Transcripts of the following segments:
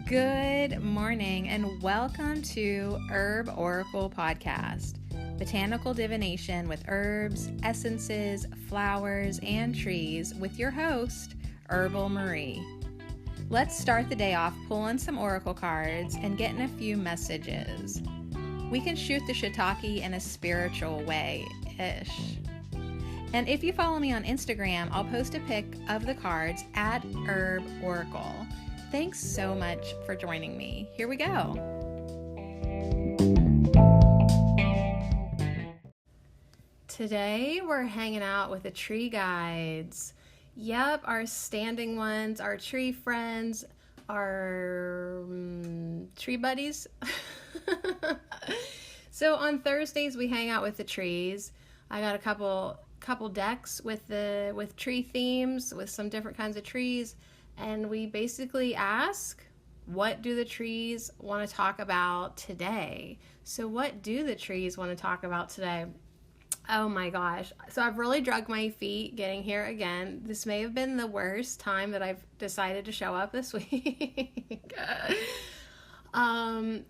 Good morning and welcome to Herb Oracle Podcast, botanical divination with herbs, essences, flowers, and trees with your host, Herbal Marie. Let's start the day off pulling some oracle cards and getting a few messages. We can shoot the shiitake in a spiritual way-ish. And if you follow me on Instagram, I'll post a pic of the cards at Herb Oracle. Thanks so much for joining me. Here we go. Today we're hanging out with the tree guides. Yep, our standing ones, our tree friends, our tree buddies. So on Thursdays we hang out with the trees. I got a couple decks with tree themes with some different kinds of trees. And we basically ask, what do the trees want to talk about today? So what do the trees want to talk about today? Oh my gosh. So I've really dragged my feet getting here again. This may have been the worst time that I've decided to show up this week. I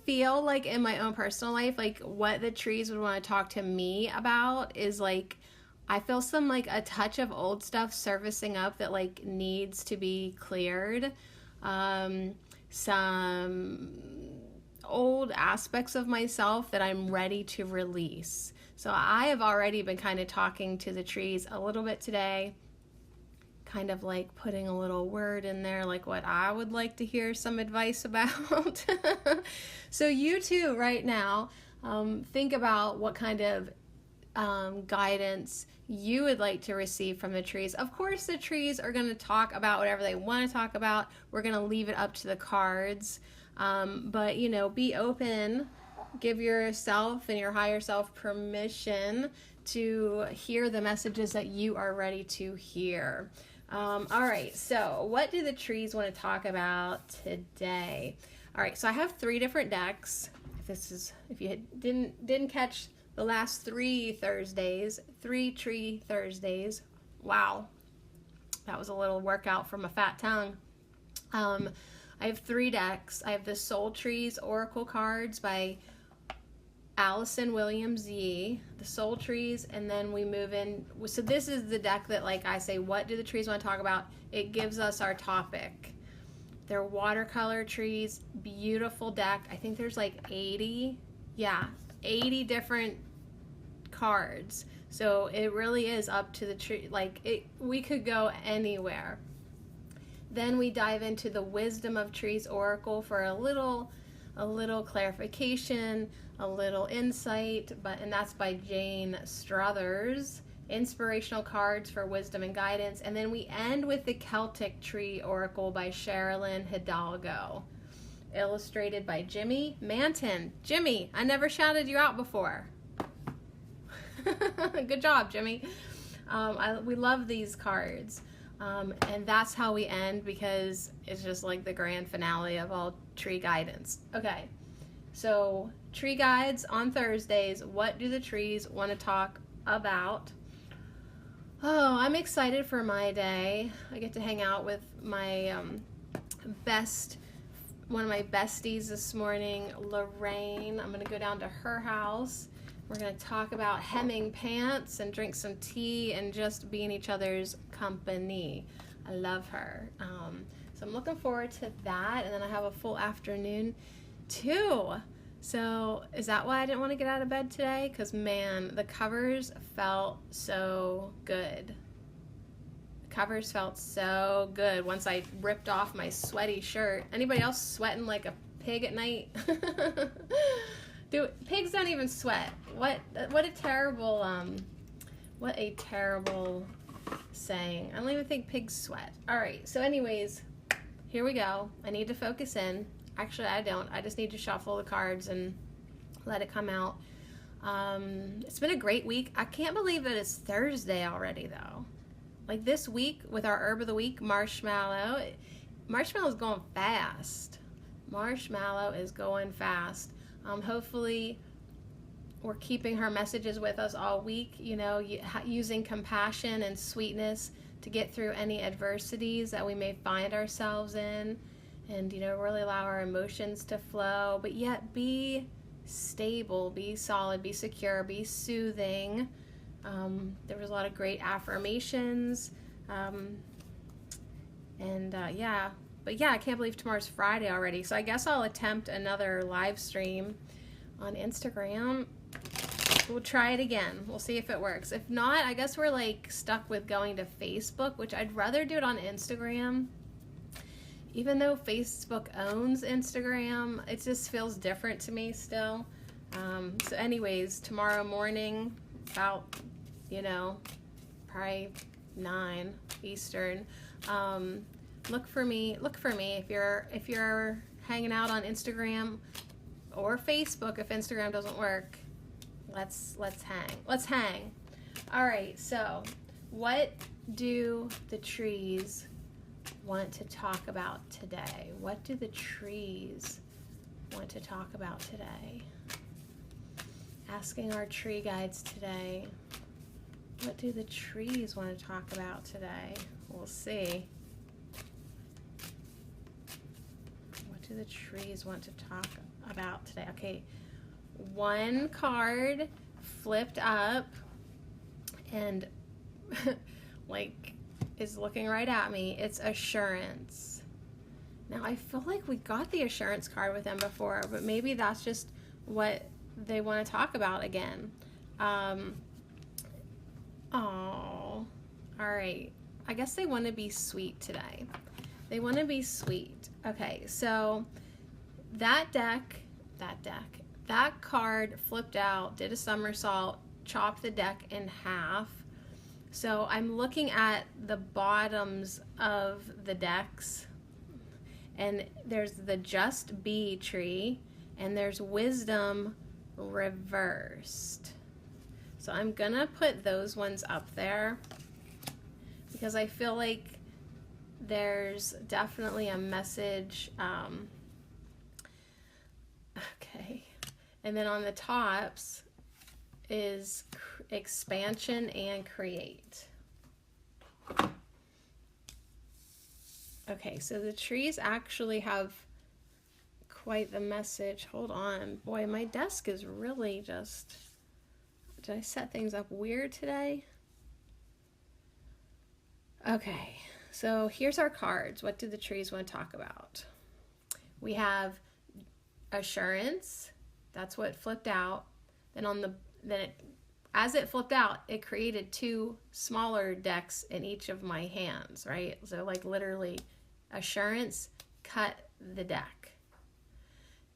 feel like in my own personal life, like what the trees would want to talk to me about is like, I feel some like a touch of old stuff surfacing up that like needs to be cleared. Some old aspects of myself that I'm ready to release. So I have already been kind of talking to the trees a little bit today, kind of like putting a little word in there, like what I would like to hear some advice about. So you too right now, think about what kind of guidance you would like to receive from the trees. Of course, the trees are going to talk about whatever they want to talk about. We're going to leave it up to the cards. But, you know, be open. Give yourself and your higher self permission to hear the messages that you are ready to hear. All right, so what do the trees want to talk about today? All right, so I have 3 different decks. If you didn't catch the last 3 Thursdays, 3 tree Thursdays. Wow, that was a little workout from a fat tongue. I have 3 decks. I have the Soul Trees Oracle cards by Allison Williams Yee, the Soul Trees, and then we move in. So this is the deck that, like I say, what do the trees want to talk about? It gives us our topic. They're watercolor trees, beautiful deck. I think there's like 80 different cards. So it really is up to the tree. We could go anywhere. Then we dive into the Wisdom of Trees Oracle for a little clarification, a little insight, and that's by Jane Struthers. Inspirational cards for wisdom and guidance. And then we end with the Celtic Tree Oracle by Sherilyn Hidalgo. Illustrated by Jimmy Manton. Jimmy, I never shouted you out before. Good job, Jimmy. We love these cards. And that's how we end because it's just like the grand finale of all tree guidance. Okay, so tree guides on Thursdays. What do the trees want to talk about? Oh, I'm excited for my day. I get to hang out with my one of my besties this morning, Lorraine. I'm going to go down to her house. We're going to talk about hemming pants and drink some tea and just be in each other's company. I love her. So I'm looking forward to that. And then I have a full afternoon too. So is that why I didn't want to get out of bed today? Because man, the covers felt so good. Covers felt so good once I ripped off my sweaty shirt. Anybody else sweating like a pig at night? Dude, pigs don't even sweat. What a terrible saying. I don't even think pigs sweat. All right, so anyways, here we go. I need to focus in. Actually, I don't. I just need to shuffle the cards and let it come out. It's been a great week. I can't believe that it's Thursday already, though. Like this week with our Herb of the Week, Marshmallow. Marshmallow's going fast. Marshmallow is going fast. Hopefully we're keeping her messages with us all week, you know, using compassion and sweetness to get through any adversities that we may find ourselves in. and, really allow our emotions to flow, but yet be stable, be solid, be secure, be soothing. There was a lot of great affirmations. Yeah. But yeah, I can't believe tomorrow's Friday already. So I guess I'll attempt another live stream on Instagram. We'll try it again. We'll see if it works. If not, I guess we're like stuck with going to Facebook, which I'd rather do it on Instagram. Even though Facebook owns Instagram, it just feels different to me still. So anyways, tomorrow morning, about, probably 9 Eastern, look for me if you're hanging out on Instagram or Facebook. If Instagram doesn't work, let's hang. All right, so what do the trees want to talk about today? What do the trees want to talk about today? Asking our tree guides today, what do the trees want to talk about today? We'll see. What do the trees want to talk about today? Okay, one card flipped up and is looking right at me. It's assurance. Now I feel like we got the assurance card with them before, but maybe that's just what they want to talk about again. All right. I guess they want to be sweet today. They want to be sweet. Okay, so that card flipped out, did a somersault, chopped the deck in half. So I'm looking at the bottoms of the decks, and there's the Just Be tree, and there's Wisdom reversed. So I'm gonna put those ones up there because I feel like there's definitely a message. Okay, and then on the tops is expansion and create. Okay, so the trees actually have quite the message. Hold on. Boy, my desk is really just... Did I set things up weird today? Okay, so here's our cards. What do the trees want to talk about? We have assurance. That's what flipped out. As it flipped out, it created 2 smaller decks in each of my hands, right? So like literally, assurance cut the deck.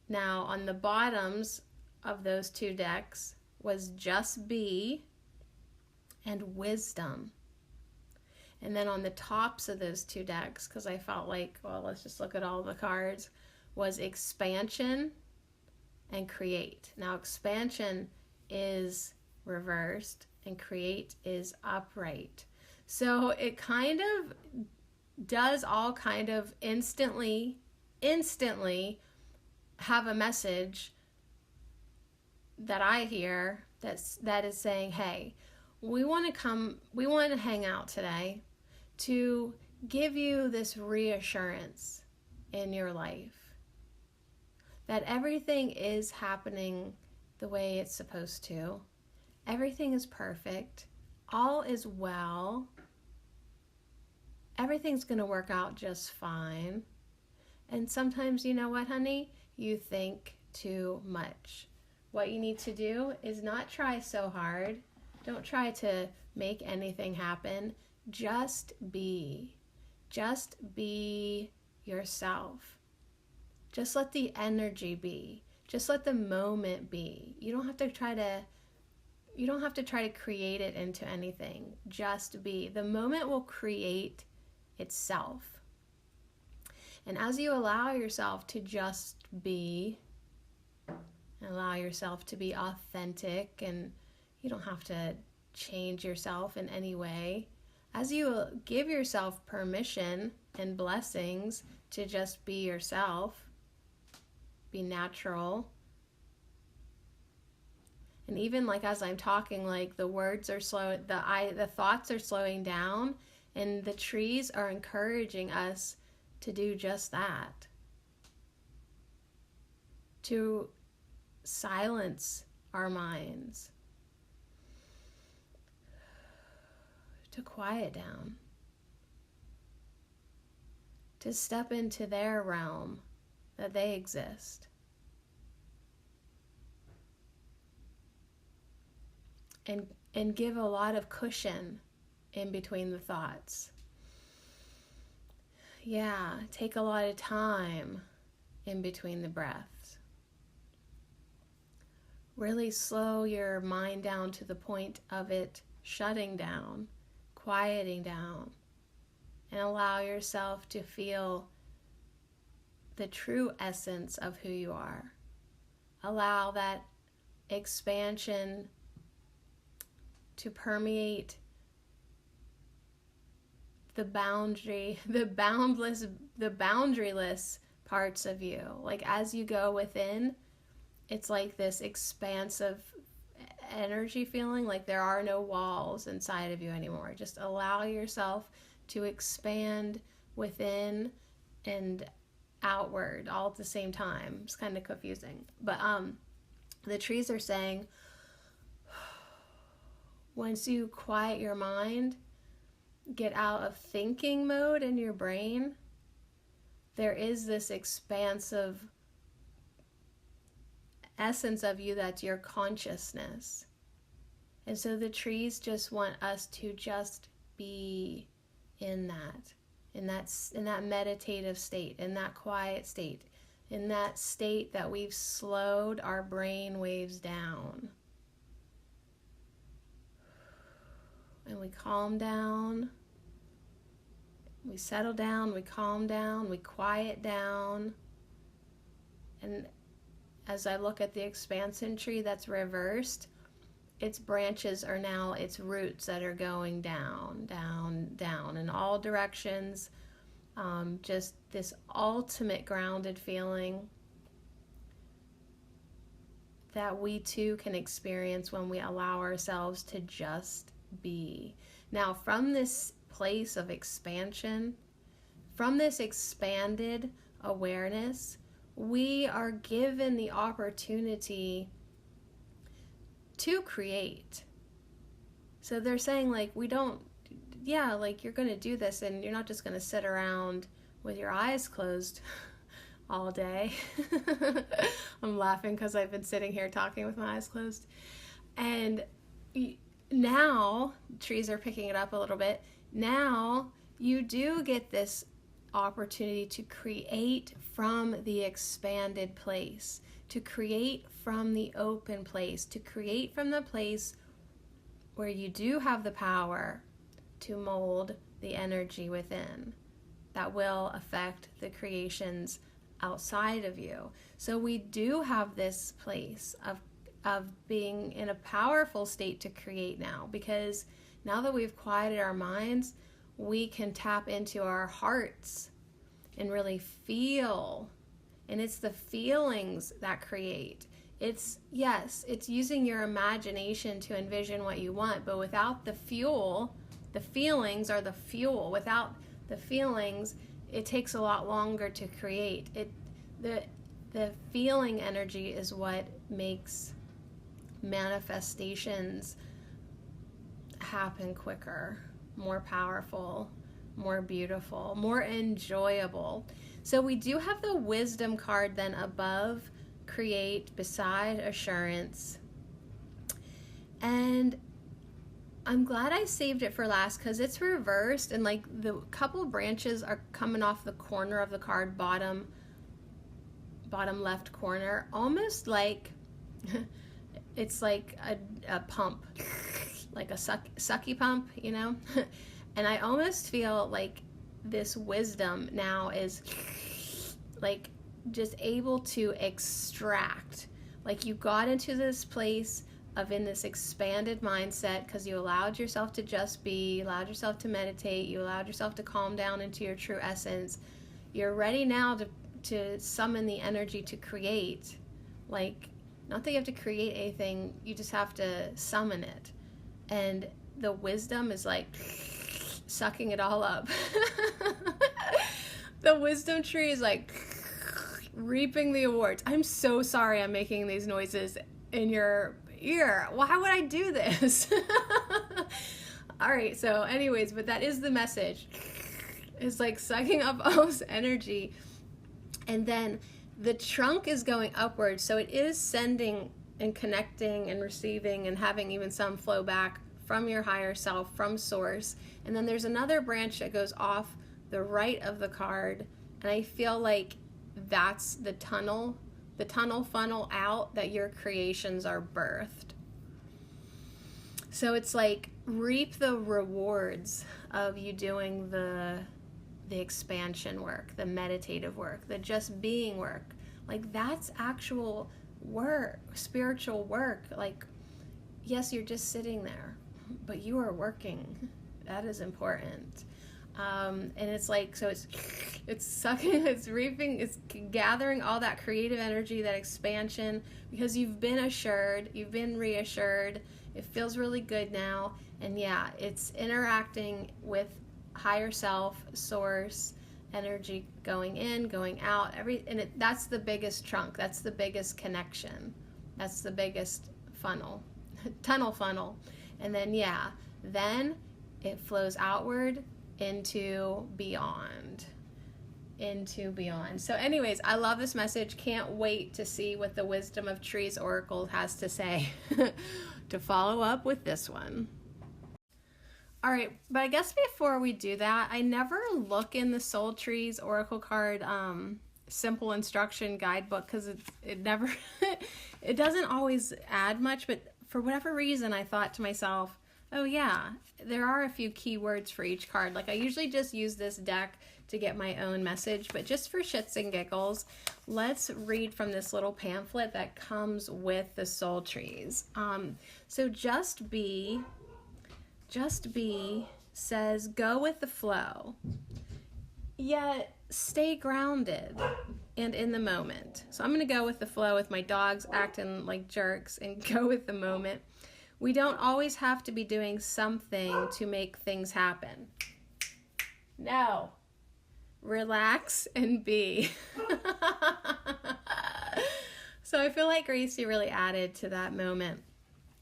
Now on the bottoms of those 2 decks was Just Be and Wisdom. And then on the tops of those 2 decks, because I felt like, well, let's just look at all the cards, was Expansion and Create. Now expansion is reversed and create is upright. So it kind of does all kind of instantly have a message that I hear that is saying, hey, we want to hang out today to give you this reassurance in your life that everything is happening the way it's supposed to. Everything is perfect. All is well. Everything's going to work out just fine. And sometimes, you know what, honey? You think too much. What you need to do is not try so hard. Don't try to make anything happen. Just be. Just be yourself. Just let the energy be. Just let the moment be. You don't have to try to create it into anything. Just be. The moment will create itself. And as you allow yourself to just be, allow yourself to be authentic, and you don't have to change yourself in any way. As you give yourself permission and blessings to just be yourself, be natural. And even like as I'm talking, like the words are slow, the thoughts are slowing down, and the trees are encouraging us to do just that. to silence our minds, to quiet down, to step into their realm that they exist. And give a lot of cushion in between the thoughts. Yeah, take a lot of time in between the breaths. Really slow your mind down to the point of it shutting down, quieting down, and allow yourself to feel the true essence of who you are. Allow that expansion to permeate the boundaryless parts of you. Like as you go within, it's like this expansive energy feeling, like there are no walls inside of you anymore. Just allow yourself to expand within and outward all at the same time. It's kind of confusing. But the trees are saying, once you quiet your mind, get out of thinking mode in your brain, there is this expansive essence of you that's your consciousness. And so the trees just want us to just be in that meditative state, in that quiet state, in that state that we've slowed our brain waves down. And we calm down, we settle down, we calm down, we quiet down. And as I look at the expansion tree that's reversed, its branches are now its roots that are going down, down, down in all directions. Just this ultimate grounded feeling that we too can experience when we allow ourselves to just be. Now, from this place of expansion, from this expanded awareness, we are given the opportunity to create. So they're saying, like, you're going to do this and you're not just going to sit around with your eyes closed all day. I'm laughing because I've been sitting here talking with my eyes closed. And now, trees are picking it up a little bit. Now, you do get this opportunity to create from the expanded place, to create from the open place, to create from the place where you do have the power to mold the energy within that will affect the creations outside of you. So we do have this place of being in a powerful state to create now, because now that we've quieted our minds, we can tap into our hearts and really feel. And it's the feelings that create. It's using your imagination to envision what you want, but without the fuel, the feelings are the fuel. Without the feelings, it takes a lot longer to create. The feeling energy is what makes manifestations happen quicker, more powerful, more beautiful, more enjoyable. So we do have the wisdom card then above create, beside assurance. And I'm glad I saved it for last because it's reversed, and like the couple of branches are coming off the corner of the card, bottom left corner, almost like it's like a pump, like a sucky pump, you know? And I almost feel like this wisdom now is like just able to extract. Like you got into this place of in this expanded mindset because you allowed yourself to just be, you allowed yourself to meditate, you allowed yourself to calm down into your true essence. You're ready now to summon the energy to create. Like, not that you have to create anything, you just have to summon it. And the wisdom is like sucking it all up. The wisdom tree is like Reaping the awards. I'm so sorry I'm making these noises in your ear. Why would I do this? All right, so anyways, but that is the message. It's like sucking up all this energy. And then the trunk is going upwards, so it is sending and connecting and receiving and having even some flow back from your higher self, from source. And then there's another branch that goes off the right of the card, and I feel like that's the tunnel funnel out that your creations are birthed. So it's like reap the rewards of you doing the expansion work, the meditative work, the just being work. Like that's actual work, spiritual work. Like, yes, you're just sitting there, but you are working. That is important. And it's like, so it's sucking, it's reaping, it's gathering all that creative energy, that expansion, because you've been assured, you've been reassured. It feels really good now. And yeah, it's interacting with higher self, source, energy going in, going out, that's the biggest trunk. That's the biggest connection. That's the biggest funnel, tunnel funnel. And then, yeah, then it flows outward into beyond. So anyways, I love this message. Can't wait to see what the Wisdom of Trees Oracle has to say to follow up with this one. All right, but I guess before we do that, I never look in the Soul Trees Oracle card simple instruction guidebook because it never, it doesn't always add much, but for whatever reason, I thought to myself, oh yeah, there are a few keywords for each card. Like I usually just use this deck to get my own message, but just for shits and giggles, let's read from this little pamphlet that comes with the Soul Trees. So just be says, go with the flow, yet stay grounded and in the moment. So I'm going to go with the flow with my dogs acting like jerks and go with the moment. We don't always have to be doing something to make things happen. No. Relax and be. So I feel like Gracie really added to that moment.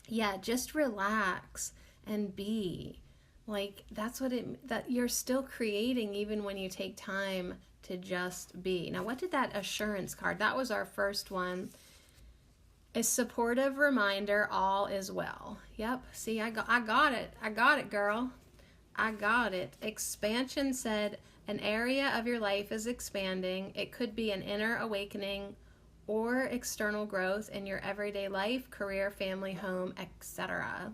Yeah, just relax and be. Like that's what that you're still creating even when you take time to just be. Now, what did that assurance card? That was our first one. A supportive reminder, all is well. Yep, see, I got it. I got it, girl. I got it. Expansion said an area of your life is expanding. It could be an inner awakening or external growth in your everyday life, career, family, home, etc.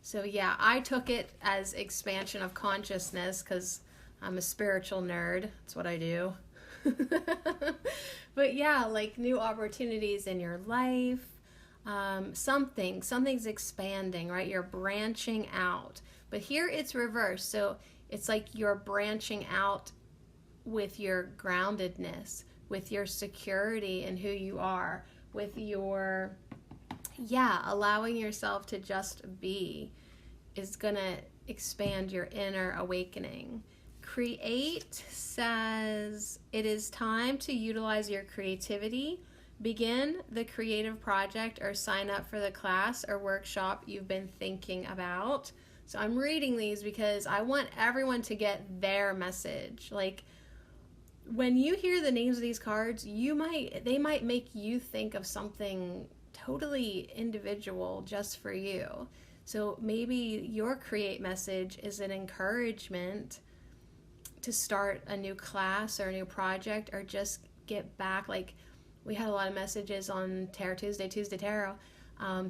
So yeah, I took it as expansion of consciousness because I'm a spiritual nerd. That's what I do. But yeah, like new opportunities in your life, something's expanding, right? You're branching out. But here it's reversed. So it's like you're branching out with your groundedness, with your security in who you are, with your, allowing yourself to just be is gonna expand your inner awakening. Create says it is time to utilize your creativity. Begin the creative project or sign up for the class or workshop you've been thinking about. So I'm reading these because I want everyone to get their message. Like when you hear the names of these cards, they might make you think of something totally individual just for you. So maybe your create message is an encouragement to start a new class or a new project or just get back. Like we had a lot of messages on Tarot Tuesday Tarot,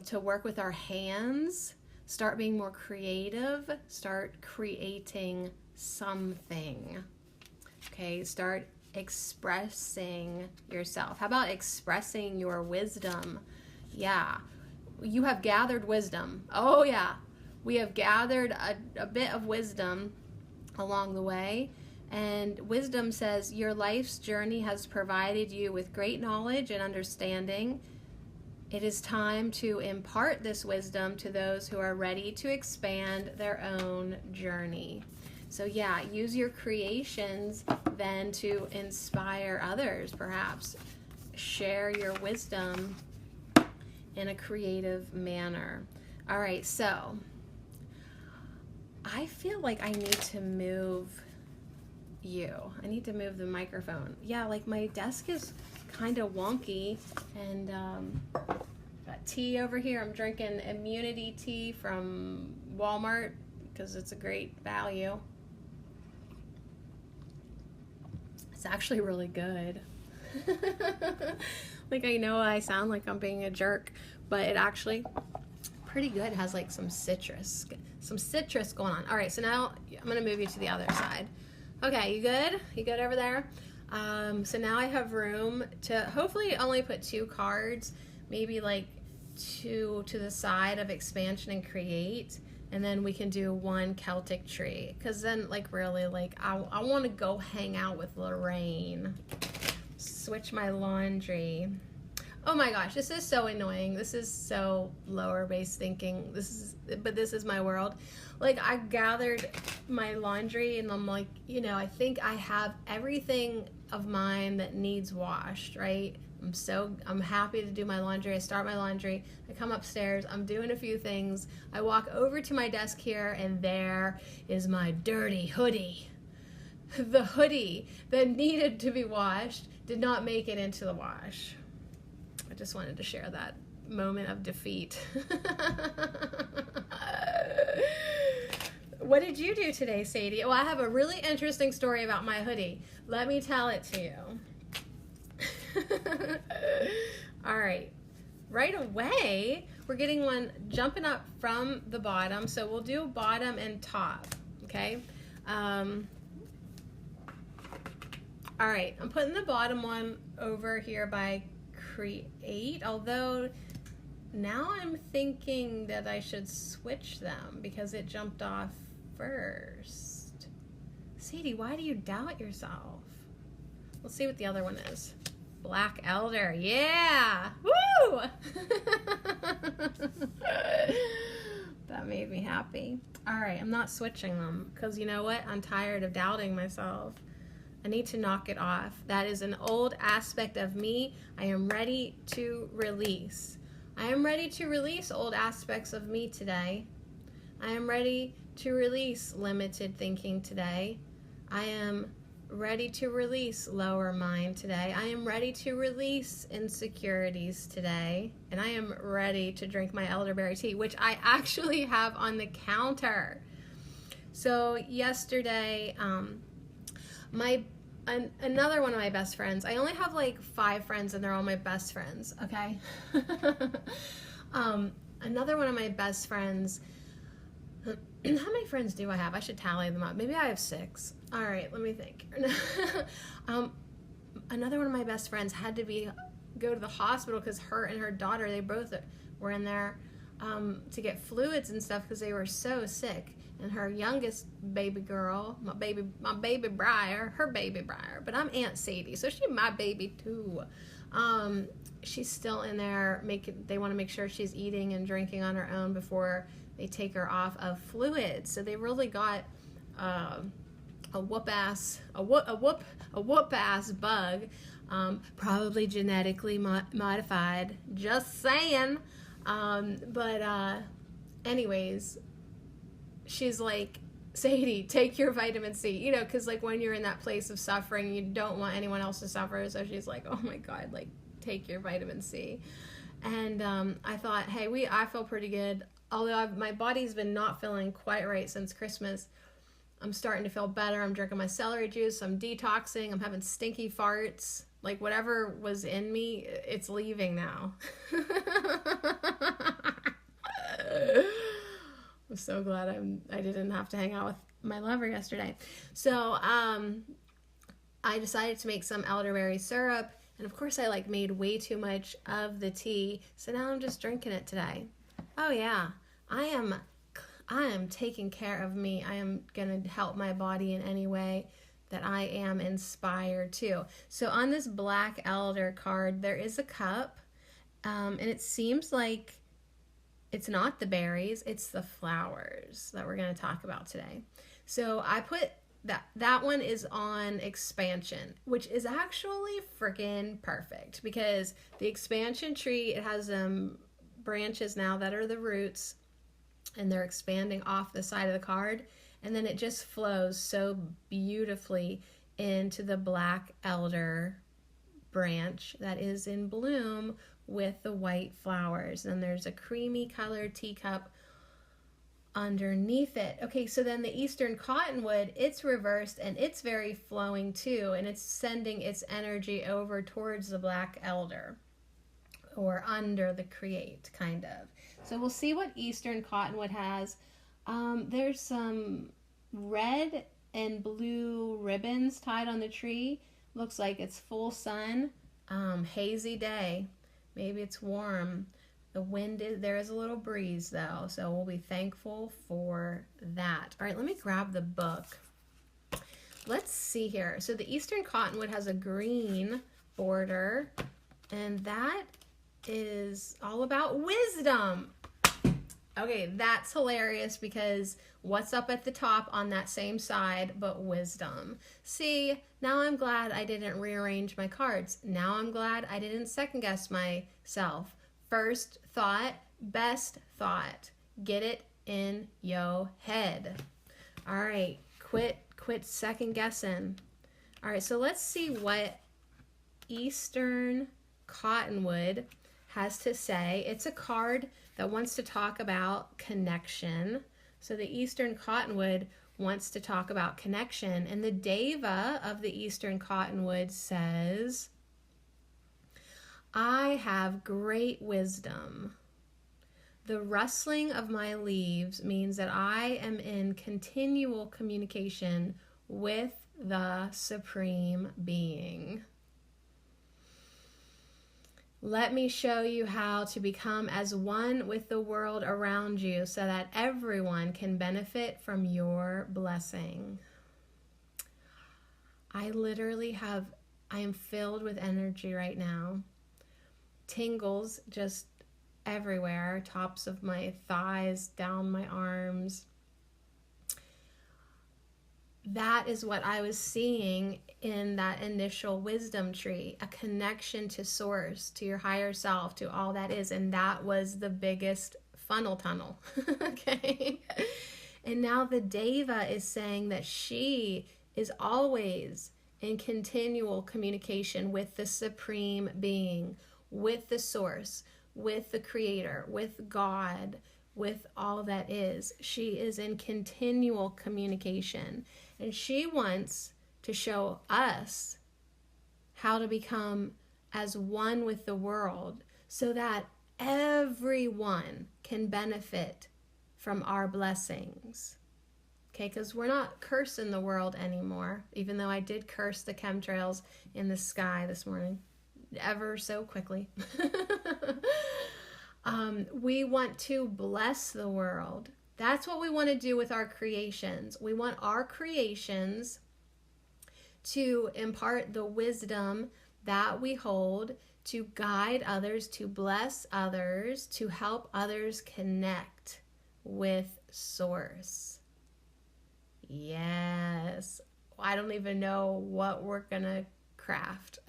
to work with our hands, start being more creative, start creating something. Okay, start expressing yourself. How about expressing your wisdom? Yeah, you have gathered wisdom. Oh yeah, we have gathered a bit of wisdom along the way. And wisdom says your life's journey has provided you with great knowledge and understanding. It is time to impart this wisdom to those who are ready to expand their own journey. So yeah, use your creations then to inspire others, perhaps. Share your wisdom in a creative manner. All right, so I feel like I need to move you. I need to move the microphone. Yeah, like my desk is kind of wonky, and got tea over here. I'm drinking immunity tea from Walmart because it's a great value. It's actually really good. Like, I know I sound like I'm being a jerk, but it actually pretty good. It has like some citrus going on. All right, so now I'm gonna move you to the other side. Okay, you good? You good over there? So now I have room to hopefully only put 2 cards, maybe like 2 to the side of expansion and create, and then we can do 1 Celtic tree, because then like really like I want to go hang out with Lorraine. Switch my laundry. Oh my gosh, this is so annoying. This is so lower base thinking. But this is my world. Like, I gathered my laundry and I'm like, you know, I think I have everything of mine that needs washed, right? I'm happy to do my laundry. I start my laundry. I come upstairs. I'm doing a few things. I walk over to my desk here, and there is my dirty hoodie. The hoodie that needed to be washed did not make it into the wash. I just wanted to share that moment of defeat. What did you do today, Sadie? Well, I have a really interesting story about my hoodie. Let me tell it to you. All right. Right away, we're getting one jumping up from the bottom. So we'll do bottom and top, okay? All right, I'm putting the bottom one over here by create, although now I'm thinking that I should switch them because it jumped off first. Sadie, why do you doubt yourself? Let's see what the other one is. Black Elder, yeah! Woo! That made me happy. All right, I'm not switching them because you know what? I'm tired of doubting myself. I need to knock it off. That is an old aspect of me. I am ready to release. I am ready to release old aspects of me today. I am ready to release limited thinking today. I am ready to release lower mind today. I am ready to release insecurities today. And I am ready to drink my elderberry tea, which I actually have on the counter. So yesterday, another one of my best friends, I only have like 5 friends and they're all my best friends, okay? Another one of my best friends, how many friends do I have? I should tally them up. Maybe I have 6. All right, let me think. Another one of my best friends had to go to the hospital because her and her daughter, they both were in there to get fluids and stuff because they were so sick. And her youngest baby girl, my baby Briar, her baby Briar, but I'm Aunt Sadie, so she's my baby too. She's still in there. They want to make sure she's eating and drinking on her own before they take her off of fluids. So they really got a whoop ass bug, probably genetically modified. Just saying. Anyways, she's like, Sadie, take your vitamin C, you know, because like when you're in that place of suffering, you don't want anyone else to suffer. So she's like, oh my God, like take your vitamin C. And I thought, hey, I feel pretty good. Although my body's been not feeling quite right since Christmas, I'm starting to feel better. I'm drinking my celery juice. I'm detoxing. I'm having stinky farts. Like whatever was in me, it's leaving now. I'm so glad I didn't have to hang out with my lover yesterday. So I decided to make some elderberry syrup, and of course I like made way too much of the tea. So now I'm just drinking it today. Oh yeah, I am taking care of me. I am gonna help my body in any way that I am inspired to. So on this Black Elder card, there is a cup, and it seems like It's not the berries, it's the flowers that we're going to talk about today. So I put that one is on expansion, which is actually freaking perfect because the expansion tree, it has branches now that are the roots, and they're expanding off the side of the card, and then it just flows so beautifully into the black elder branch that is in bloom with the white flowers. And there's a creamy colored teacup underneath it. Okay, so then the eastern cottonwood, it's reversed and it's very flowing too, and it's sending its energy over towards the black elder, or under the create, kind of. So we'll see what eastern cottonwood has. There's some red and blue ribbons tied on the tree. Looks like it's full sun, hazy day. Maybe it's warm. The wind there is a little breeze though, so we'll be thankful for that. All right, let me grab the book. Let's see here. So the eastern cottonwood has a green border, and that is all about wisdom. Okay, that's hilarious because what's up at the top on that same side but wisdom? See, now I'm glad I didn't rearrange my cards. Now I'm glad I didn't second guess myself. First thought, best thought. Get it in yo head. All right, quit second guessing. All right, so let's see what eastern cottonwood has to say. It's a card that wants to talk about connection. So the eastern cottonwood wants to talk about connection, and the deva of the eastern cottonwood says, I have great wisdom. The rustling of my leaves means that I am in continual communication with the Supreme Being. Let me show you how to become as one with the world around you so that everyone can benefit from your blessing. I am filled with energy right now. Tingles just everywhere, tops of my thighs, down my arms. That is what I was seeing in that initial wisdom tree, a connection to source, to your higher self, to all that is. And that was the biggest funnel tunnel. Okay. And now the deva is saying that she is always in continual communication with the Supreme Being, with the source, with the creator, with God, with all that is. She is in continual communication, and she wants to show us how to become as one with the world so that everyone can benefit from our blessings. Okay, because we're not cursing the world anymore, even though I did curse the chemtrails in the sky this morning ever so quickly. We want to bless the world. That's what we want to do with our creations. We want our creations to impart the wisdom that we hold, to guide others, to bless others, to help others connect with Source. Yes. I don't even know what we're going to craft.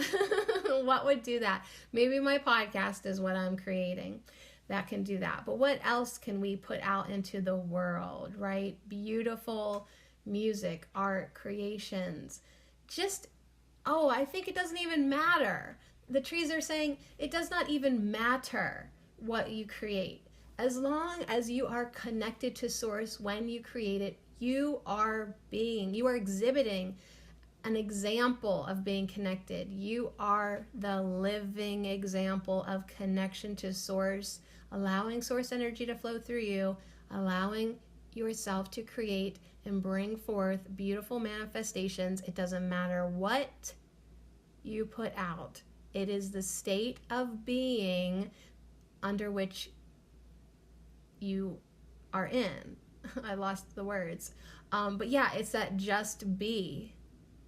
What would do that? Maybe my podcast is what I'm creating that can do that. But what else can we put out into the world, right? Beautiful music, art, creations. I think it doesn't even matter. The trees are saying it does not even matter what you create. As long as you are connected to Source when you create it, you are exhibiting an example of being connected. You are the living example of connection to Source, allowing Source energy to flow through you, allowing yourself to create and bring forth beautiful manifestations. It doesn't matter what you put out. It is the state of being under which you are in. I lost the words. But yeah, it's that just be.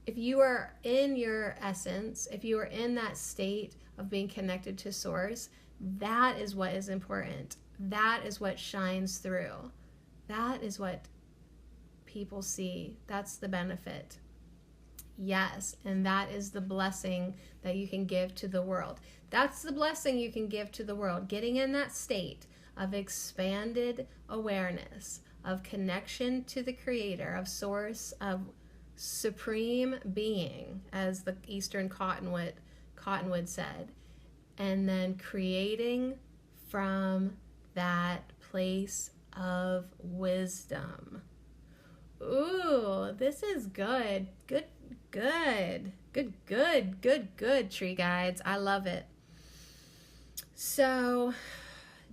If you are in your essence, if you are in that state of being connected to Source, that is what is important. that is what shines through. That is what people see. That's the benefit. Yes, and that is the blessing that you can give to the world. That's the blessing you can give to the world. Getting in that state of expanded awareness, of connection to the Creator, of Source, of Supreme Being, as the Eastern Cottonwood said, and then creating from that place of wisdom. Ooh, this is good. Good, tree guides. I love it. So,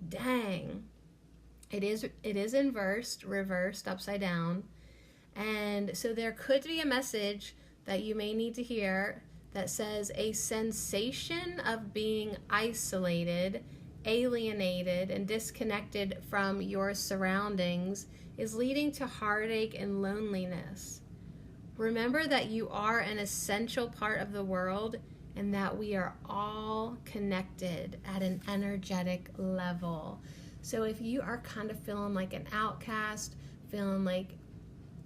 dang. It is inversed, reversed, upside down. And so there could be a message that you may need to hear that says a sensation of being isolated, alienated, and disconnected from your surroundings is leading to heartache and loneliness. Remember that you are an essential part of the world and that we are all connected at an energetic level. So if you are kind of feeling like an outcast, feeling like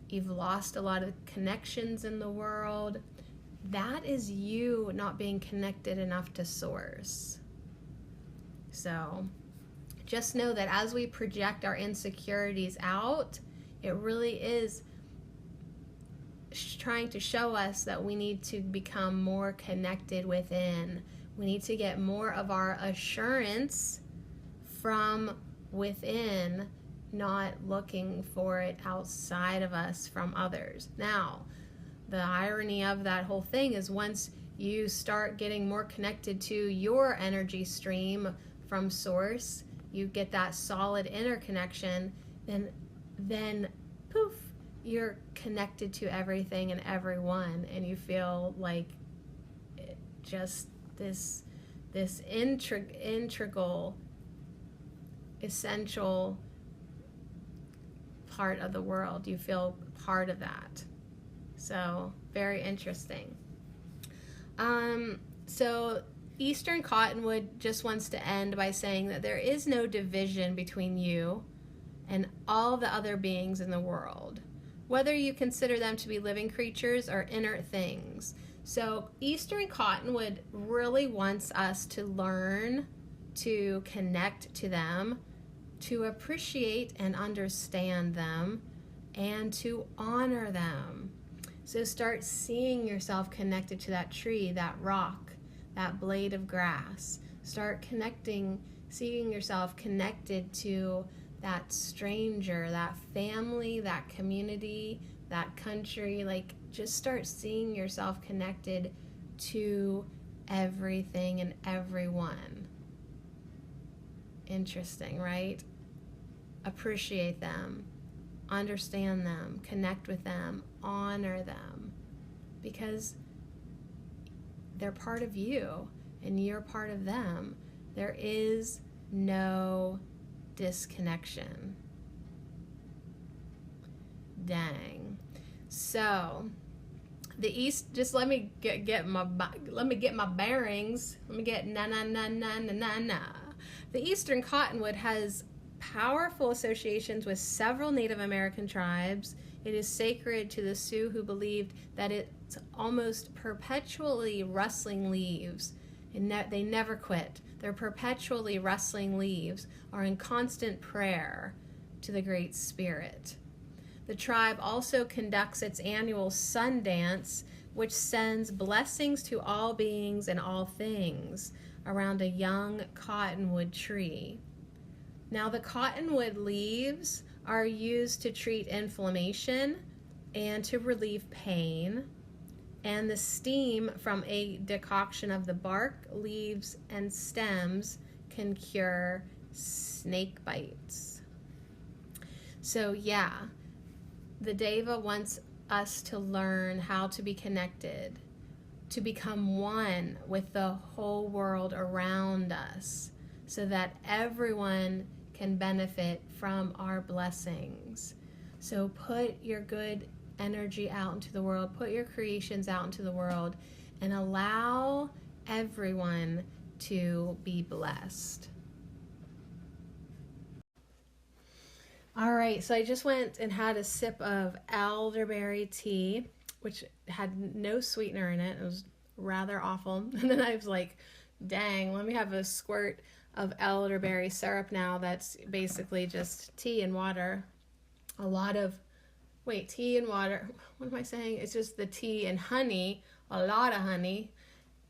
you've lost a lot of connections in the world, that is you not being connected enough to Source. So just know that as we project our insecurities out, it really is trying to show us that we need to become more connected within. We need to get more of our assurance from within, not looking for it outside of us from others. Now, the irony of that whole thing is once you start getting more connected to your energy stream from Source, you get that solid inner connection, then poof, you're connected to everything and everyone, and you feel like just this integral, essential part of the world. You feel part of that. So very interesting. So Eastern Cottonwood just wants to end by saying that there is no division between you and all the other beings in the world, whether you consider them to be living creatures or inert things. So Eastern Cottonwood really wants us to learn to connect to them, to appreciate and understand them, and to honor them. So start seeing yourself connected to that tree, that rock, that blade of grass. Start seeing yourself connected to that stranger, that family, that community, that country. Like, just start seeing yourself connected to everything and everyone. Interesting, right? Appreciate them, understand them, connect with them, honor them, because they're part of you and you're part of them. There is no disconnection. Dang. So the East, just let me get my bearings. Let me get na. The Eastern Cottonwood has powerful associations with several Native American tribes. It is sacred to the Sioux, who believed that it's almost perpetually rustling leaves. And they never quit. They're perpetually rustling leaves, are in constant prayer to the Great Spirit. The tribe also conducts its annual sun dance, which sends blessings to all beings and all things around a young cottonwood tree. Now, the cottonwood leaves are used to treat inflammation and to relieve pain, and the steam from a decoction of the bark, leaves, and stems can cure snake bites. So yeah, the Deva wants us to learn how to be connected, to become one with the whole world around us, so that everyone can benefit from our blessings. So put your good energy out into the world, put your creations out into the world, and allow everyone to be blessed. All right, so I just went and had a sip of elderberry tea, which had no sweetener in it. It was rather awful. And then I was like, dang, let me have a squirt of elderberry syrup now. That's basically just tea and water. A lot of, wait, tea and water. What am I saying? It's just the tea and honey, a lot of honey.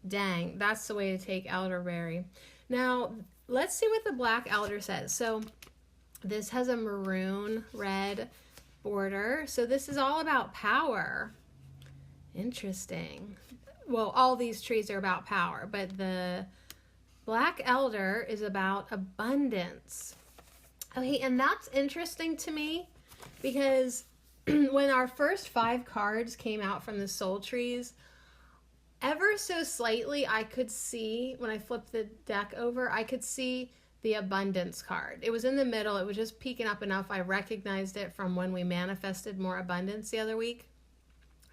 Dang, that's the way to take elderberry. Now, let's see what the black elder says. So, this has a maroon red border. So this is all about power. Interesting. Well, all these trees are about power, but the black elder is about abundance. Okay, and that's interesting to me because when our first 5 cards came out from the soul trees, ever so slightly I could see, when I flipped the deck over, I could see the abundance card. It was in the middle. It was just peeking up enough. I recognized it from when we manifested more abundance the other week.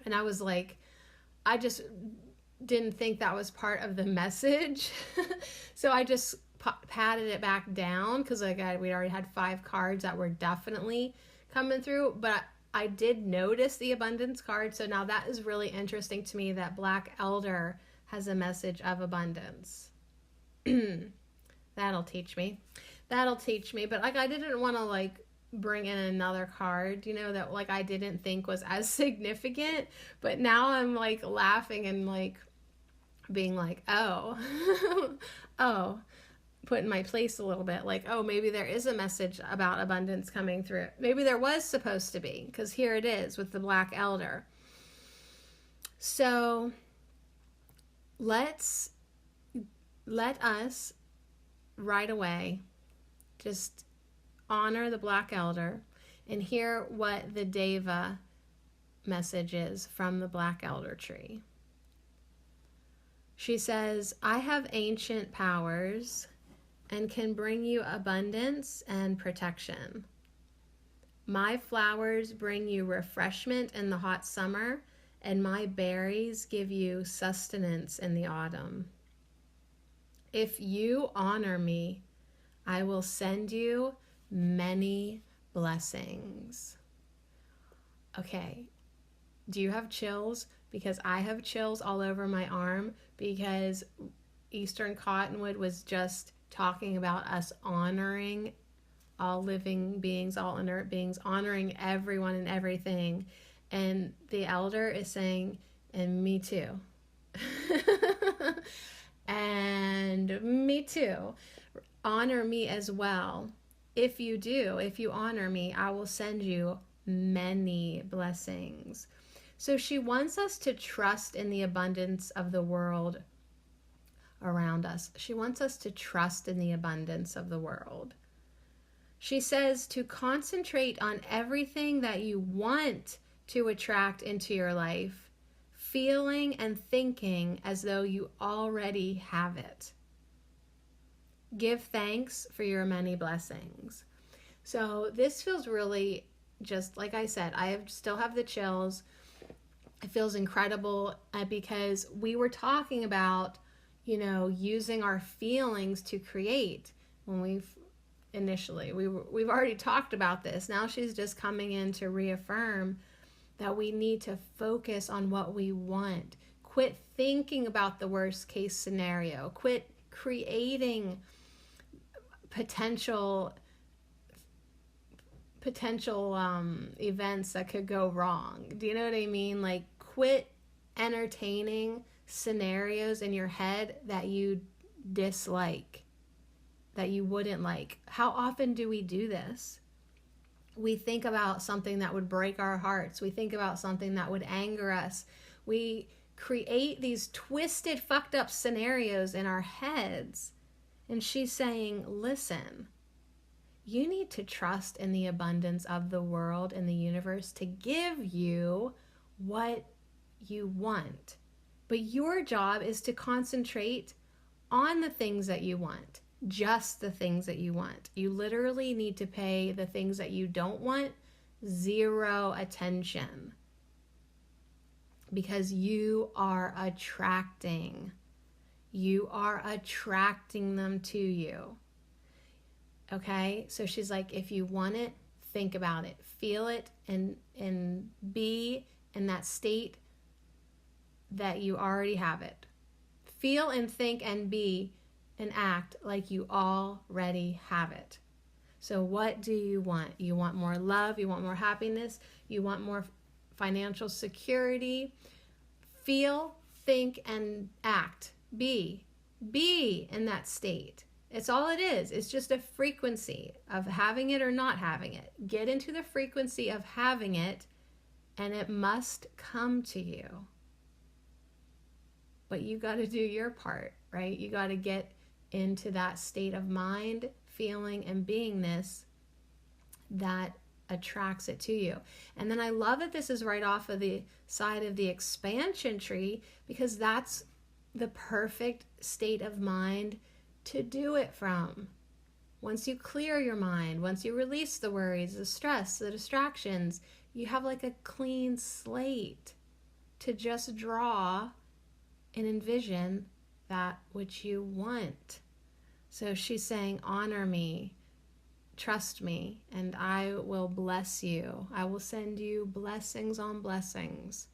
And I was like, I just didn't think that was part of the message. So I just patted it back down because we already had 5 cards that were definitely coming through. But I did notice the abundance card. So now that is really interesting to me that Black Elder has a message of abundance. That'll teach me. But like, I didn't want to like bring in another card, that like I didn't think was as significant. But now I'm like laughing and like being like, oh, oh, put in my place a little bit. Like, oh, maybe there is a message about abundance coming through. Maybe there was supposed to be, because here it is with the Black Elder. So let us right away just honor the Black Elder and hear what the Deva message is from the Black Elder tree. She says, I have ancient powers and can bring you abundance and protection. My flowers bring you refreshment in the hot summer, and my berries give you sustenance in the autumn. If you honor me, I will send you many blessings. Okay, do you have chills? Because I have chills all over my arm because Eastern Cottonwood was just talking about us honoring all living beings, all inert beings, honoring everyone and everything. And the elder is saying, and me too. And me too. Honor me as well. If you honor me, I will send you many blessings. So she wants us to trust in the abundance of the world around us. She wants us to trust in the abundance of the world. She says to concentrate on everything that you want to attract into your life, feeling and thinking as though you already have it. Give thanks for your many blessings. So this feels really, just like I said, still have the chills. It feels incredible because we were talking about, using our feelings to create when we've already talked about this. Now she's just coming in to reaffirm that we need to focus on what we want. Quit thinking about the worst case scenario. Quit creating potential events that could go wrong. Do you know what I mean? Like, quit entertaining scenarios in your head that you dislike, that you wouldn't like. How often do we do this? We think about something that would break our hearts. We think about something that would anger us. We create these twisted, fucked up scenarios in our heads. And she's saying, listen, you need to trust in the abundance of the world and the universe to give you what you want. But your job is to concentrate on the things that you want, just the things that you want. You literally need to pay the things that you don't want 0 attention, because you are attracting them to you. Okay, so she's like, if you want it, think about it, feel it, and be in that state that you already have it. Feel and think and be and act like you already have it. So what do you want? You want more love, you want more happiness, you want more financial security. Feel, think, and act. Be in that state. It's all it is. It's just a frequency of having it or not having it. Get into the frequency of having it, and it must come to you. But you got to do your part, right? You got to get into that state of mind, feeling, and beingness that attracts it to you. And then I love that this is right off of the side of the expansion tree, because that's the perfect state of mind to do it from. Once you clear your mind, once you release the worries, the stress, the distractions, you have like a clean slate to just draw and envision that which you want. So she's saying, honor me, trust me, and I will bless you. I will send you blessings on blessings.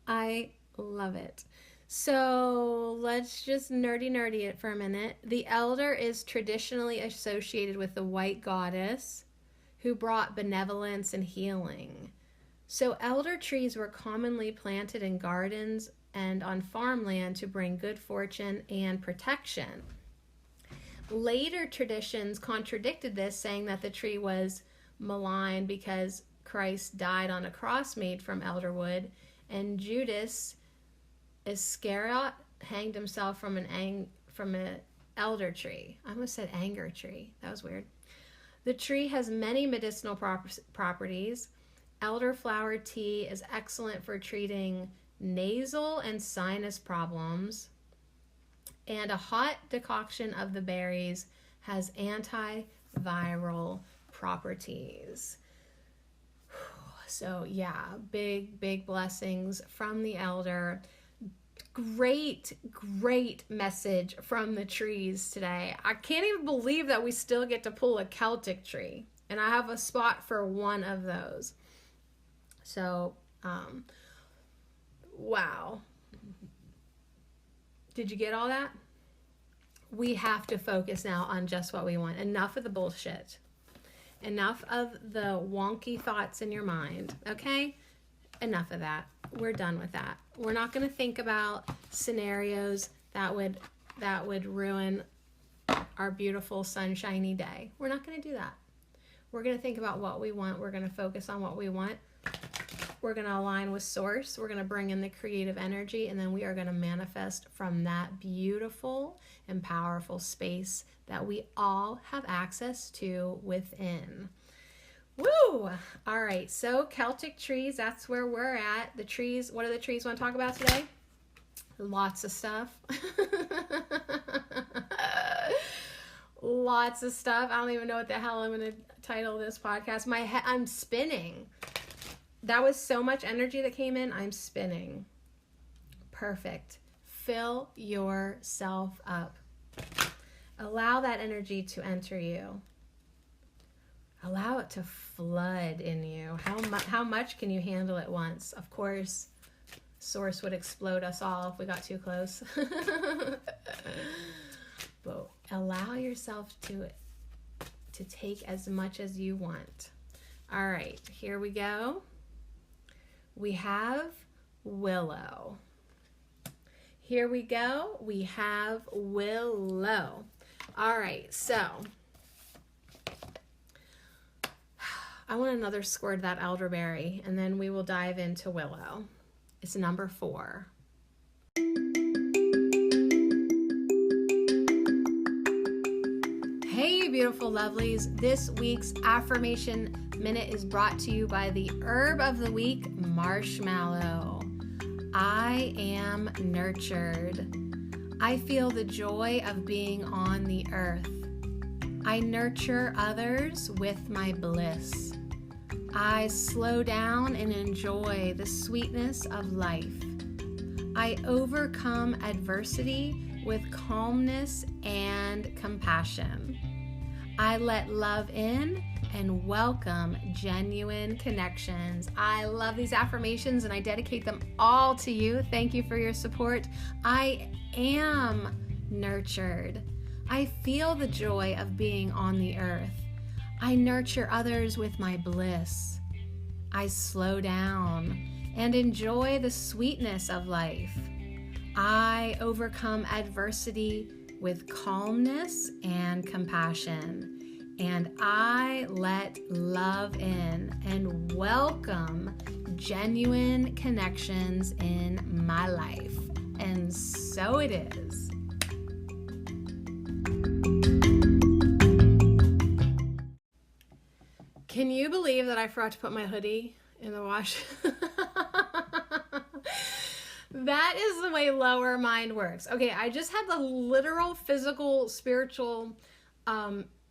I love it. So let's just nerdy it for a minute. The elder is traditionally associated with the white goddess who brought benevolence and healing. So elder trees were commonly planted in gardens and on farmland to bring good fortune and protection. Later traditions contradicted this, saying that the tree was maligned because Christ died on a cross made from elder wood, and Judas Iscariot hanged himself from an elder tree. I almost said anger tree. That was weird. The tree has many medicinal properties. Elderflower tea is excellent for treating nasal and sinus problems. And a hot decoction of the berries has antiviral properties. So yeah, big blessings from the elder. Great message from the trees today. I can't even believe that we still get to pull a Celtic tree. And I have a spot for one of those. So, wow. Did you get all that? We have to focus now on just what we want. Enough of the bullshit. Enough of the wonky thoughts in your mind, okay? Enough of that. We're done with that. We're not going to think about scenarios that would ruin our beautiful sunshiny day. We're not going to do that. We're going to think about what we want. We're going to focus on what we want. We're going to align with source. We're going to bring in the creative energy, and then we are going to manifest from that beautiful and powerful space that we all have access to within. Woo! All right, so Celtic trees, that's where we're at. The trees, what do the trees want to talk about today? Lots of stuff. Lots of stuff. I don't even know what the hell I'm going to title this podcast. I'm spinning. That was so much energy that came in. I'm spinning. Perfect. Fill yourself up. Allow that energy to enter you. Allow it to flood in you. How much can you handle at once? Of course, source would explode us all if we got too close. But allow yourself to take as much as you want. All right, here we go. We have Willow. Here we go. We have Willow. All right, so I want another squirt of that elderberry, and then we will dive into Willow. It's number 4. Hey, beautiful lovelies. This week's Affirmation Minute is brought to you by the herb of the week, marshmallow. I am nurtured. I feel the joy of being on the earth. I nurture others with my bliss. I slow down and enjoy the sweetness of life. I overcome adversity with calmness and compassion. I let love in and welcome genuine connections. I love these affirmations and I dedicate them all to you. Thank you for your support. I am nurtured. I feel the joy of being on the earth. I nurture others with my bliss. I slow down and enjoy the sweetness of life. I overcome adversity with calmness and compassion. And I let love in and welcome genuine connections in my life. And so it is. Can you believe that I forgot to put my hoodie in the wash? That is the way lower mind works. Okay, I just had the literal, physical, spiritual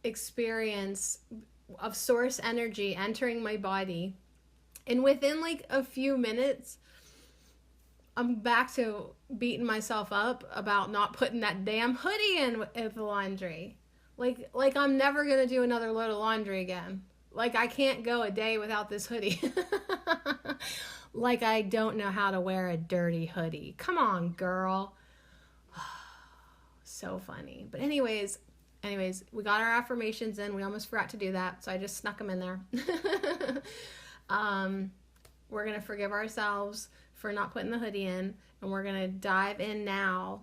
experience of source energy entering my body. And within like a few minutes, I'm back to beating myself up about not putting that damn hoodie in with the laundry. Like I'm never going to do another load of laundry again. Like I can't go a day without this hoodie. Like I don't know how to wear a dirty hoodie. Come on, girl. So funny. But anyways, we got our affirmations in. We almost forgot to do that, so I just snuck them in there. We're going to forgive ourselves for not putting the hoodie in, and we're going to dive in now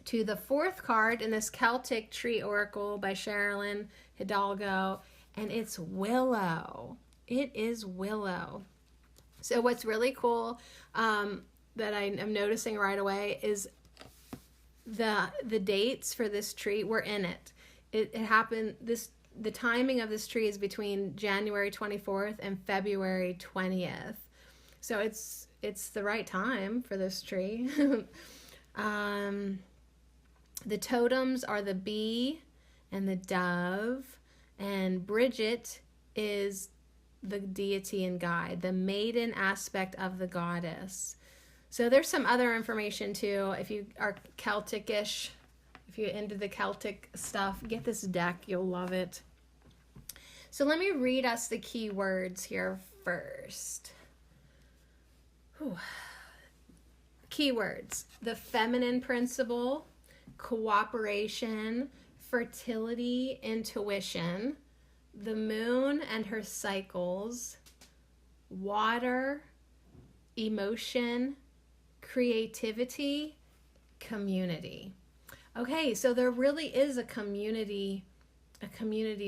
to the fourth card in this Celtic Tree Oracle by Sherilyn Hidalgo. And it's Willow. It is Willow. So what's really cool that I am noticing right away is the dates for this tree were in it. It happened, the timing of this tree is between January 24th and February 20th. So it's the right time for this tree. The totems are the bee and the dove. And Bridget is the deity and guide, the maiden aspect of the goddess. So there's some other information too. If you are Celtic-ish, if you're into the Celtic stuff, get this deck. You'll love it. So let me read us the key words here first. Keywords: the feminine principle, cooperation, fertility, intuition, the moon and her cycles, water, emotion, creativity, community. Okay, so there really is a community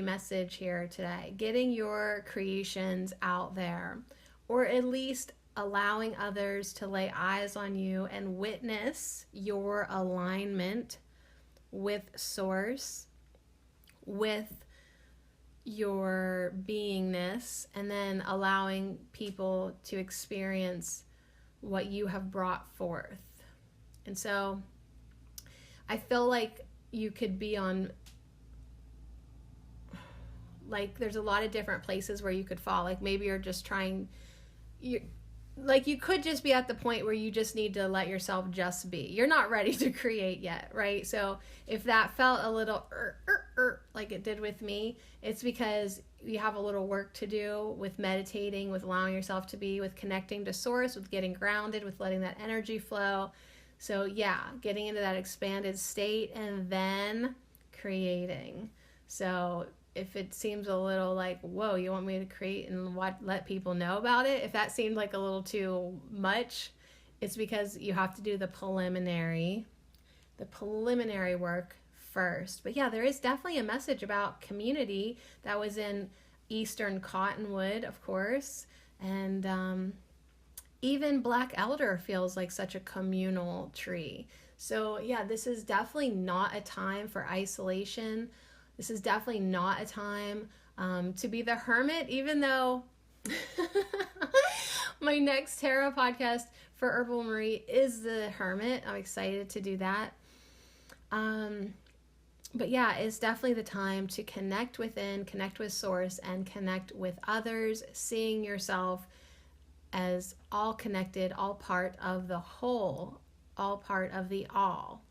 message here today. Getting your creations out there, or at least allowing others to lay eyes on you and witness your alignment with source, with your beingness, and then allowing people to experience what you have brought forth. And so I feel like you could be on, like, there's a lot of different places where you could fall. Like maybe you're just trying, you could just be at the point where you just need to let yourself just be. You're not ready to create yet, right? So if that felt a little like it did with me, it's because you have a little work to do with meditating, with allowing yourself to be, with connecting to source, with getting grounded, with letting that energy flow. So yeah, getting into that expanded state and then creating. So if it seems a little like, whoa, you want me to create and let people know about it? If that seemed like a little too much, it's because you have to do the preliminary work first. But yeah, there is definitely a message about community that was in Eastern Cottonwood, of course. And even Black Elder feels like such a communal tree. So yeah, this is definitely not a time for isolation. This is definitely not a time to be the hermit, even though my next tarot podcast for Herbal Marie is the hermit. I'm excited to do that. But yeah, it's definitely the time to connect within, connect with source, and connect with others, seeing yourself as all connected, all part of the whole, all part of the all.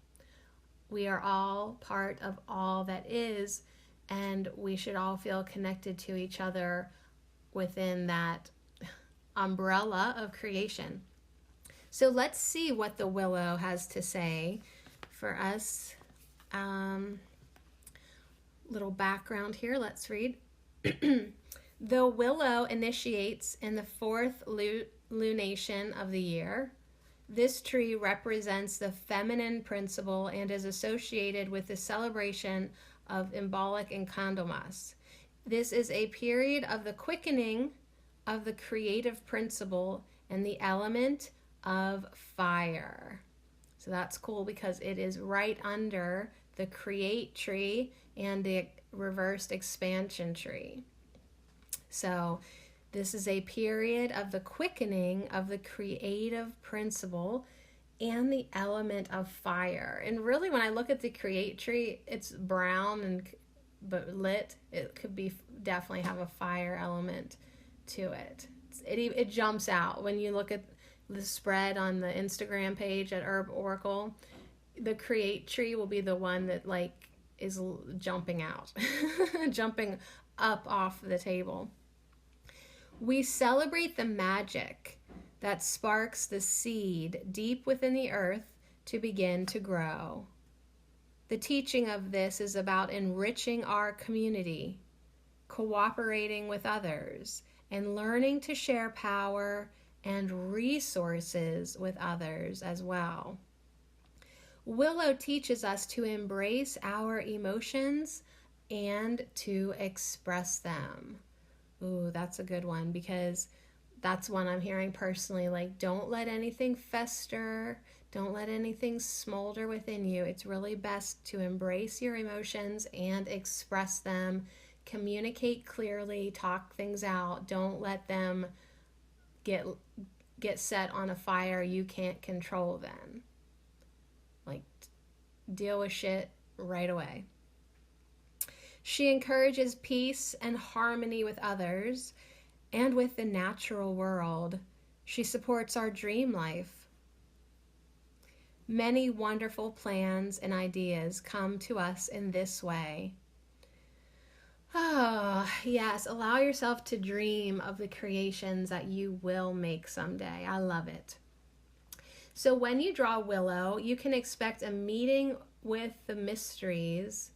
We are all part of all that is, and we should all feel connected to each other within that umbrella of creation. So let's see what the willow has to say for us. Little background here. Let's read. The willow initiates in the fourth lunation of the year. This tree represents the feminine principle and is associated with the celebration of Imbolc and Candlemas. This is a period of the quickening of the creative principle and the element of fire. So that's cool because it is right under the create tree and the reversed expansion tree. So this is a period of the quickening of the creative principle and the element of fire. And really, when I look at the create tree, it's brown but lit. It could be definitely have a fire element to it. It jumps out when you look at the spread on the Instagram page at Herb Oracle. The create tree will be the one that is jumping out, jumping up off the table. We celebrate the magic that sparks the seed deep within the earth to begin to grow. The teaching of this is about enriching our community, cooperating with others, and learning to share power and resources with others as well. Willow teaches us to embrace our emotions and to express them. Ooh, that's a good one, because that's one I'm hearing personally. Don't let anything fester. Don't let anything smolder within you. It's really best to embrace your emotions and express them. Communicate clearly, talk things out. Don't let them get set on a fire you can't control then. Deal with shit right away. She encourages peace and harmony with others and with the natural world. She supports our dream life. Many wonderful plans and ideas come to us in this way. Oh, yes, allow yourself to dream of the creations that you will make someday. I love it. So when you draw willow, you can expect a meeting with the mysteries,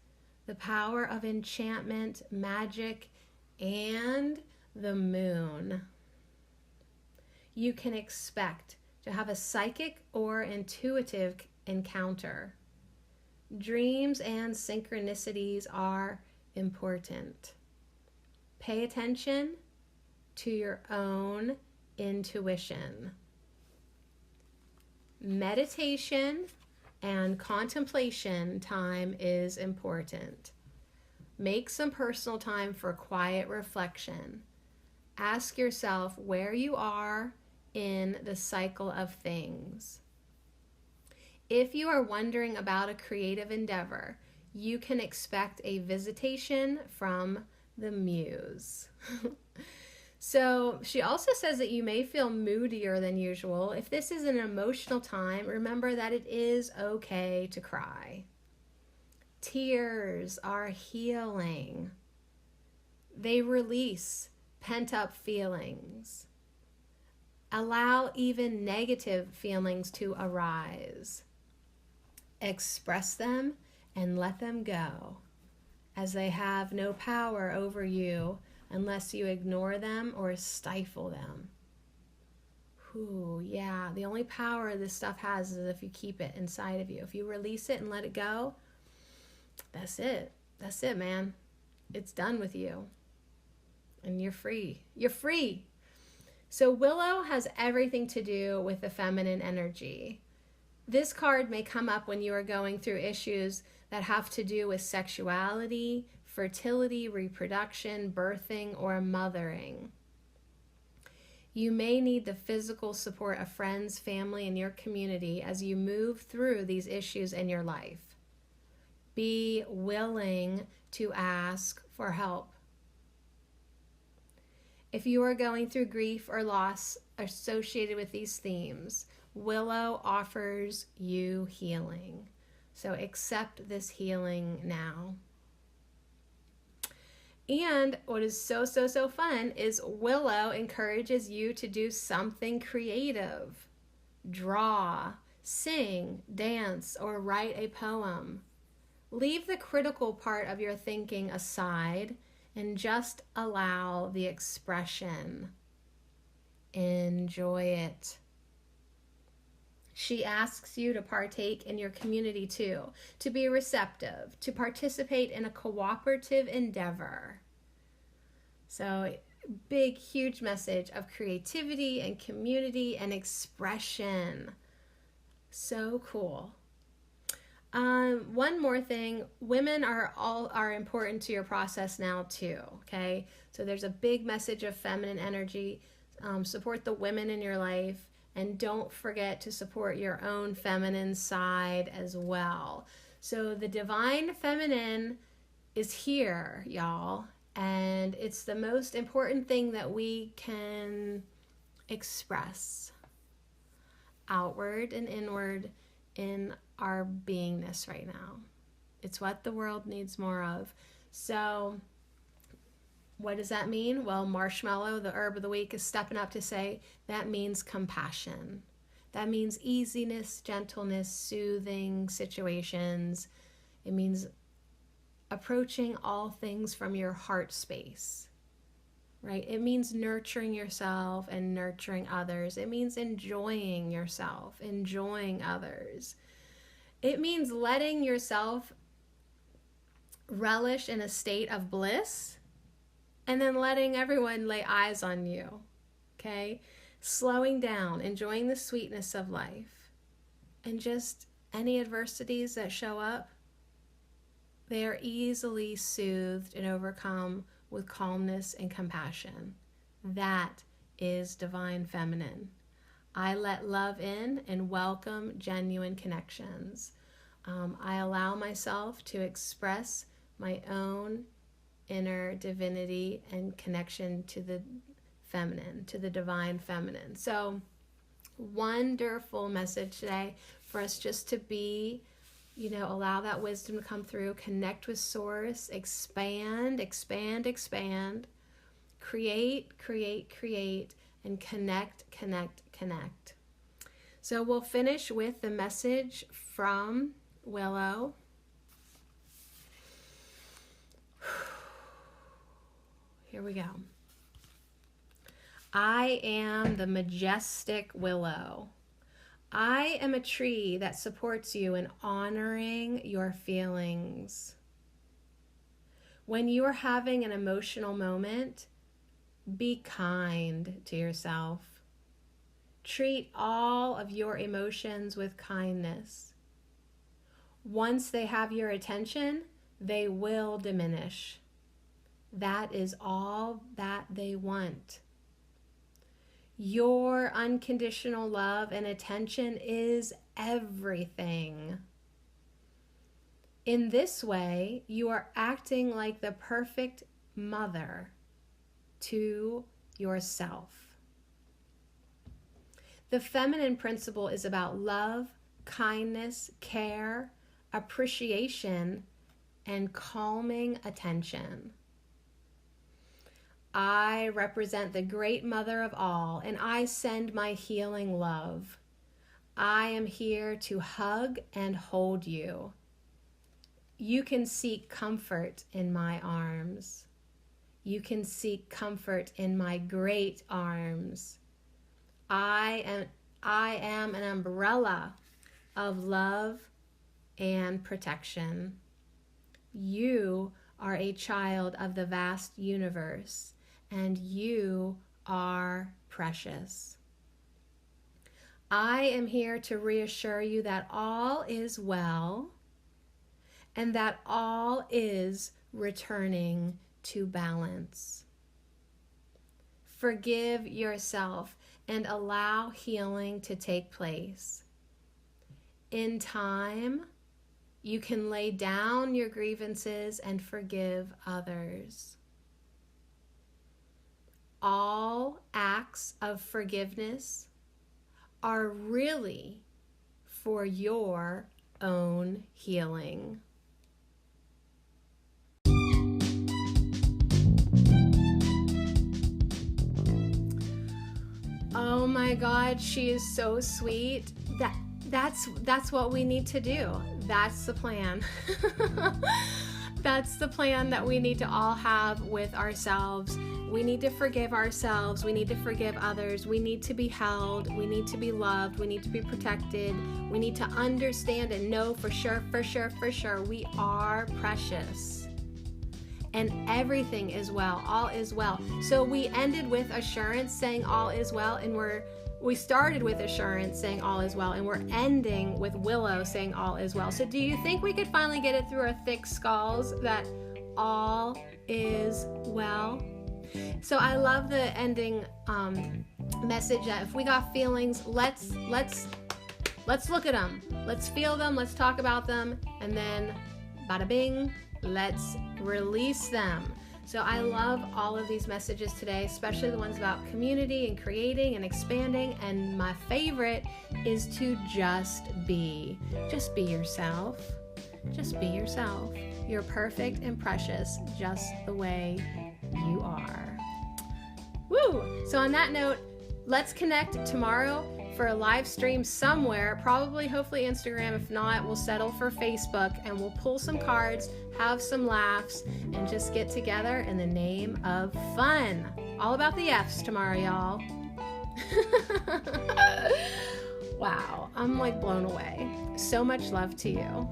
the power of enchantment, magic, and the moon. You can expect to have a psychic or intuitive encounter. Dreams and synchronicities are important. Pay attention to your own intuition. Meditation and contemplation time is important. Make some personal time for quiet reflection. Ask yourself where you are in the cycle of things. If you are wondering about a creative endeavor, you can expect a visitation from the muse. So she also says that you may feel moodier than usual. If this is an emotional time, remember that it is okay to cry. Tears are healing. They release pent-up feelings. Allow even negative feelings to arise. Express them and let them go, as they have no power over you unless you ignore them or stifle them. Ooh, yeah, the only power this stuff has is if you keep it inside of you. If you release it and let it go, that's it. That's it, man. It's done with you. And you're free. You're free. So Willow has everything to do with the feminine energy. This card may come up when you are going through issues that have to do with sexuality, fertility, reproduction, birthing, or mothering. You may need the physical support of friends, family, and your community as you move through these issues in your life. Be willing to ask for help. If you are going through grief or loss associated with these themes, Willow offers you healing. So accept this healing now. And what is so, so, so fun is Willow encourages you to do something creative. Draw, sing, dance, or write a poem. Leave the critical part of your thinking aside and just allow the expression. Enjoy it. She asks you to partake in your community too, to be receptive, to participate in a cooperative endeavor. So, big, huge message of creativity and community and expression. So cool. One more thing, women are important to your process now too, okay? So there's a big message of feminine energy. Support the women in your life, and don't forget to support your own feminine side as well. So the divine feminine is here, y'all, and it's the most important thing that we can express outward and inward in our beingness right now. It's what the world needs more of. So what does that mean? Well, Marshmallow, the herb of the week, is stepping up to say that means compassion. That means easiness, gentleness, soothing situations. It means approaching all things from your heart space, right? It means nurturing yourself and nurturing others. It means enjoying yourself, enjoying others. It means letting yourself relish in a state of bliss and then letting everyone lay eyes on you, okay? Slowing down, enjoying the sweetness of life, and just any adversities that show up, they are easily soothed and overcome with calmness and compassion. That is divine feminine. I let love in and welcome genuine connections. I allow myself to express my own inner divinity and connection to the feminine, to the divine feminine. So, wonderful message today for us just to be, allow that wisdom to come through, connect with source, expand, expand, expand, create, create, create, and connect, connect, connect. So we'll finish with the message from Willow. Here we go. I am the majestic willow. I am a tree that supports you in honoring your feelings. When you are having an emotional moment, be kind to yourself. Treat all of your emotions with kindness. Once they have your attention, they will diminish. That is all that they want. Your unconditional love and attention is everything. In this way, you are acting like the perfect mother to yourself. The feminine principle is about love, kindness, care, appreciation, and calming attention. I represent the great mother of all, and I send my healing love. I am here to hug and hold you. You can seek comfort in my arms. You can seek comfort in my great arms. I am an umbrella of love and protection. You are a child of the vast universe, and you are precious. I am here to reassure you that all is well and that all is returning to balance. Forgive yourself and allow healing to take place. In time, you can lay down your grievances and forgive others. All acts of forgiveness are really for your own healing. Oh my God, she is so sweet. That's what we need to do. That's the plan. That's the plan that we need to all have with ourselves. We need to forgive ourselves. We need to forgive others. We need to be held. We need to be loved. We need to be protected. We need to understand and know for sure, we are precious. And everything is well. All is well. So we ended with assurance, saying all is well, and we started with assurance, saying all is well, and we're ending with Willow saying all is well. So do you think we could finally get it through our thick skulls that all is well? So I love the ending message that if we got feelings, let's look at them. Let's feel them. Let's talk about them. And then bada bing, let's release them. So I love all of these messages today, especially the ones about community and creating and expanding. And my favorite is to just be. Just be yourself. Just be yourself. You're perfect and precious just the way you are. Woo! So on that note, let's connect tomorrow for a live stream somewhere, probably, hopefully Instagram. If not, we'll settle for Facebook, and we'll pull some cards, have some laughs, and just get together in the name of fun. All about the F's tomorrow, y'all. Wow, I'm like blown away. So much love to you.